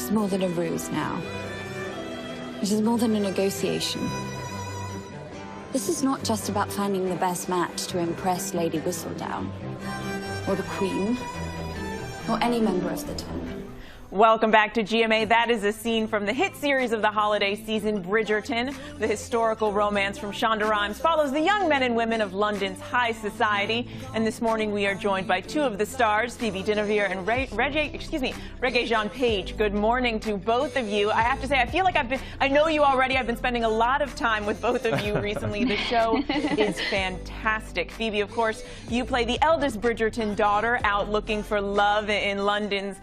is more than a ruse now. It is more than a negotiation. This is not just about finding the best match to impress Lady Whistledown, or the Queen, or any member of the Ten. Welcome back to GMA. That is a scene from the hit series of the holiday season, Bridgerton. The historical romance from Shonda Rhimes follows the young men and women of London's high society. And this morning we are joined by two of the stars, Phoebe Dynevor and Regé-Jean Page. Good morning to both of you. I have to say, I feel like I know you already. I've been spending a lot of time with both of you recently. The show is fantastic. Phoebe, of course, you play the eldest Bridgerton daughter out looking for love in London's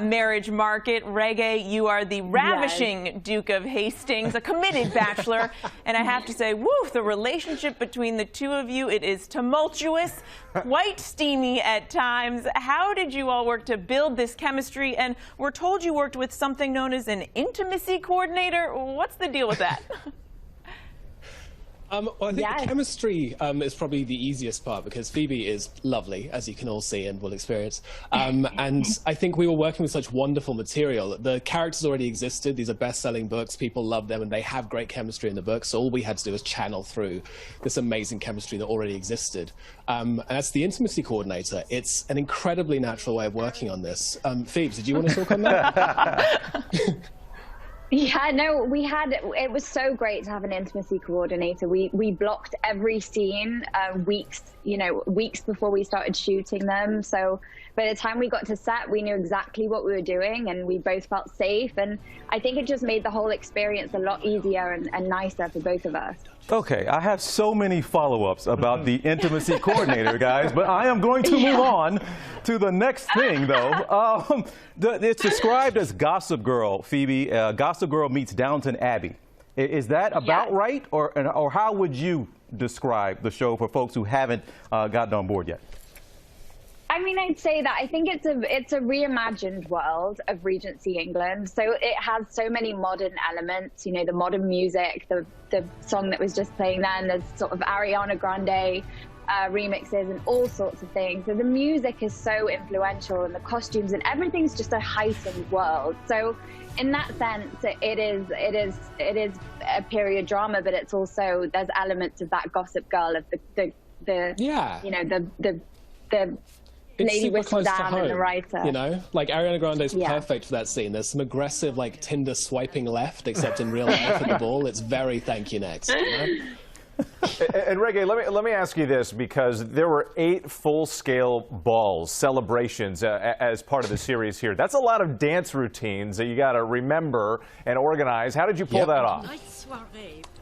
marriage market. Regé, you are the ravishing Duke of Hastings, a committed bachelor. And I have to say, woo, the relationship between the two of you, it is tumultuous, quite steamy at times. How did you all work to build this chemistry? And we're told you worked with something known as an intimacy coordinator. What's the deal with that? Well, I think the chemistry is probably the easiest part because Phoebe is lovely, as you can all see and will experience. And I think we were working with such wonderful material. The characters already existed. These are best-selling books. People love them, and they have great chemistry in the books. So all we had to do was channel through this amazing chemistry that already existed. And that's the intimacy coordinator. It's an incredibly natural way of working on this. Phoebe, did you want to talk on that? Yeah, no, it was so great to have an intimacy coordinator. We blocked every scene weeks before we started shooting them. So by the time we got to set, we knew exactly what we were doing and we both felt safe. And I think it just made the whole experience a lot easier and nicer for both of us. Okay, I have so many follow-ups about the intimacy coordinator, guys, but I am going to move on to the next thing, though. It's described as Gossip Girl, Phoebe. Gossip Girl meets Downton Abbey. Is that about right, or how would you describe the show for folks who haven't gotten on board yet? I mean, I'd say that I think it's a reimagined world of Regency England. So it has so many modern elements, you know, the modern music, the song that was just playing then, there's sort of Ariana Grande remixes and all sorts of things. So the music is so influential and the costumes and everything's just a heightened world. So in that sense, it is a period drama, but it's also, there's elements of that Gossip Girl of the Lady Whistledown and the writer. You know, like Ariana Grande is perfect for that scene. There's some aggressive, like, Tinder swiping left, except in real life at the ball. It's very thank you next. You know? And Regé, let me ask you this, because there were 8 full-scale balls, celebrations as part of the series here. That's a lot of dance routines that you got to remember and organize. How did you pull that off?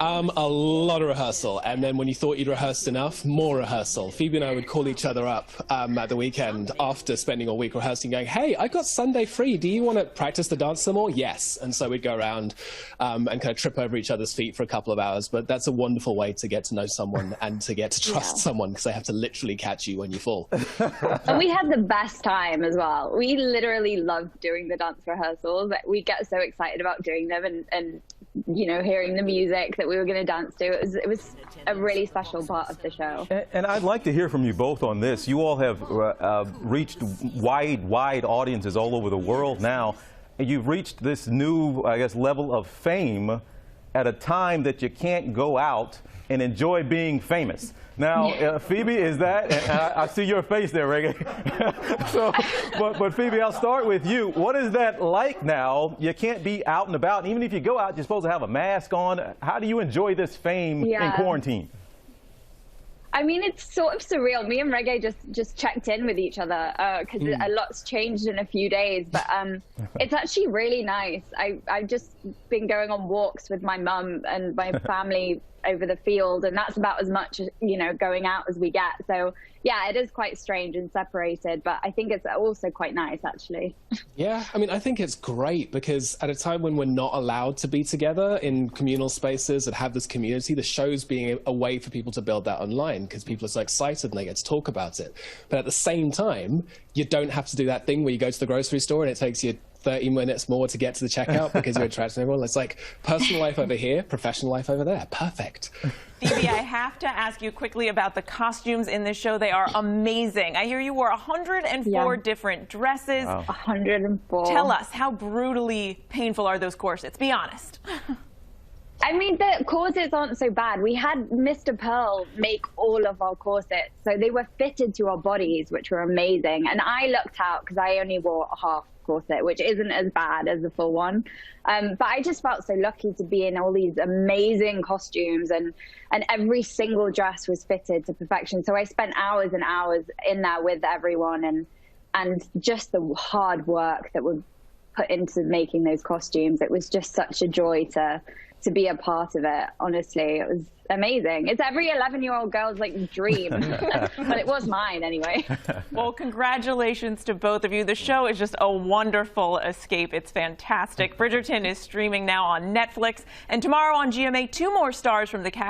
A lot of rehearsal, and then when you thought you'd rehearsed enough, more rehearsal. Phoebe and I would call each other up at the weekend after spending a week rehearsing, going, hey, I got Sunday free. Do you want to practice the dance some more? Yes. And so we'd go around and kind of trip over each other's feet for a couple of hours. But that's a wonderful way to get to know someone and to get to trust someone, because they have to literally catch you when you fall. And we had the best time as well. We literally loved doing the dance rehearsals. We get so excited about doing them and you know, hearing the music that we were going to dance to. It was a really special part of the show. And I'd like to hear from you both on this. You all have reached wide audiences all over the world now. And you've reached this new, I guess, level of fame at a time that you can't go out and enjoy being famous. Now, Phoebe, is that, and I see your face there, Regé. but Phoebe, I'll start with you. What is that like now? You can't be out and about. And even if you go out, you're supposed to have a mask on. How do you enjoy this fame in quarantine? I mean, it's sort of surreal. Me and Regé just checked in with each other because a lot's changed in a few days. But it's actually really nice. I've just been going on walks with my mum and my family over the field, and that's about as much, you know, going out as we get. So yeah, it is quite strange and separated, but I think it's also quite nice, actually. Yeah, I mean, I think it's great because at a time when we're not allowed to be together in communal spaces and have this community, the show's being a way for people to build that online because people are so excited and they get to talk about it. But at the same time, you don't have to do that thing where you go to the grocery store and it takes you 30 minutes more to get to the checkout because you're interacting with everyone. It's like personal life over here, professional life over there. Perfect. Phoebe, I have to ask you quickly about the costumes in this show. They are amazing. I hear you wore 104 different dresses. Wow. 104. Tell us, how brutally painful are those corsets? Be honest. I mean, the corsets aren't so bad. We had Mr. Pearl make all of our corsets, so they were fitted to our bodies, which were amazing. And I lucked out because I only wore a half corset, which isn't as bad as the full one. But I just felt so lucky to be in all these amazing costumes, and every single dress was fitted to perfection. So I spent hours and hours in there with everyone, and just the hard work that was put into making those costumes. It was just such a joy to be a part of it. Honestly, it was amazing. It's every 11-year-old girl's like dream, but it was mine anyway. Well, congratulations to both of you. The show is just a wonderful escape. It's fantastic. Bridgerton is streaming now on Netflix, and tomorrow on GMA, 2 more stars from the cast